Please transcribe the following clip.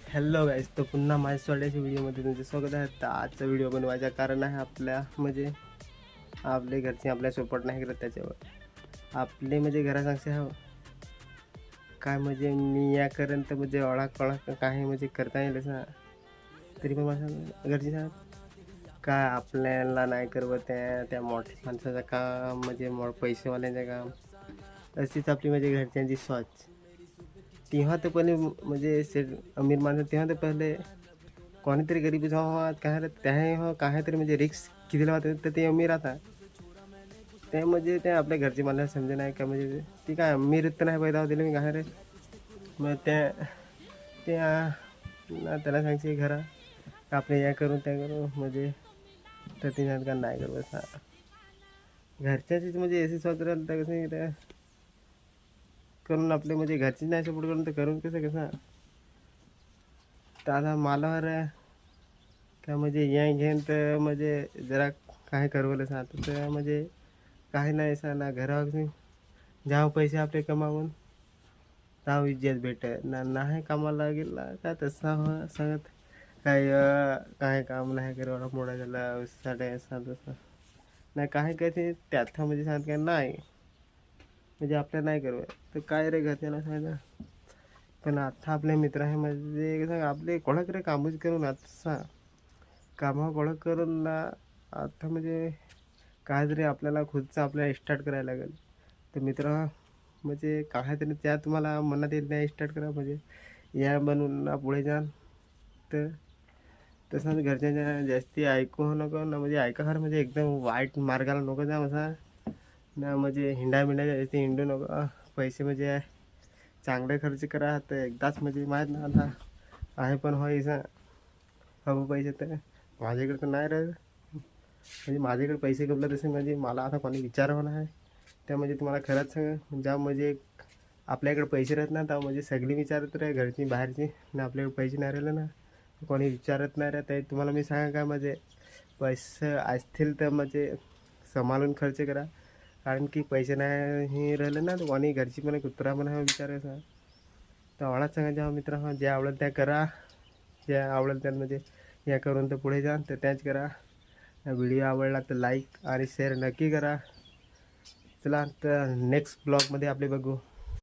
Hello गाईस, तर पुन्हा माझ्या सोड्याच्या व्हिडिओमध्ये तुमचे स्वागत आहे. तर आजचा व्हिडिओ बनवायचं कारण आहे आपले घरचे आपल्या सपोर्ट नाही करत त्याच्यावर. आपले घरा सांगते हा काय मी या करेन तर ओळख काही करता येईल असं, तरी पण माझ्या घरचे सांग काय आपल्याला नाही करवत त्या मोठ्या माणसाचं काम पैसेवाल्यांचं काम. अशीच आपली घरच्यांची सोच. तेव्हा तर पहिले अमीर माणसं तेव्हा तर पहिले कोणीतरी गरीब जेव्हा काय त्या काय तरी रिक्स कितीला होते तर ते अमीर आता ते ते आपल्या घरचे मला समजे नाही का ती काय अमीर तर नाही पैदा दिले मी काय रे मग त्याला सांगते घरा आपले या करून त्या करून तर ते का नाही करू असा घरच्याचीच अशी स्वतः राहिलं कसं करून आपले घरचे नाही सपोर्ट करून तर करून कसं तर आता मालावर काय या घेऊन तर जरा काय करवलं सांगतो तर काही नाही ना घरावर जाव पैसे आपले कमावून जाव इज्जत भेटत ना नाही कामाला गेला का तसं सांगत काय काम नाही करवला मोडा झाला साडे तसं नाही काय ते त्यात सांगत काय नाही आपल्या नाही करव तर काय रे घरच्यांना सांगा. पण आता आपले मित्र आहे कसं आपले कोणाकडे कामच करून आता कामा कोणा करून ना आता काय तरी आपल्याला खुदचं आपल्याला स्टार्ट करायला लागेल. तर मित्र काय तरी त्या तुम्हाला मनात येईल नाही स्टार्ट करा या बनवून ना पुढे जा. तर तसंच घरच्यांच्या जास्ती ऐकू नको ना ऐका खरं एकदम वाईट मार्गाला नको जा असा ना हिंडा जास्ती हिंडू नको. पैसे चांगले खर्च करा तर एकदाच माहीत ना आता आहे पण होईसा हो पैसे तर माझ्याकडे तर नाही राहत माझ्याकडे पैसे कपले तसे मला आता कोणी विचारावं नाही त्या तुम्हाला खरंच सांग ज्या आपल्याकडे पैसे राहत ना तर सगळी विचारत राह घरची बाहेरची ना आपल्याकडे पैसे नाही राहिले ना कोणी विचारत नाही राहत तुम्हाला मी सांगा काय पैसे असतील तर सांभाळून खर्च करा कारण की पैसे नाही राहिले ना तर कोणी घरची पण कुत्रा पण विचारायचा. तर आवडत सांगा जेव्हा मित्र जे आवडेल त्या करा जे आवडेल त्या या करून तर पुढे जा तर त्याच करा. व्हिडिओ आवडला तर लाईक आणि शेअर नक्की करा. चला तर नेक्स्ट ब्लॉगमध्ये आपले बघू.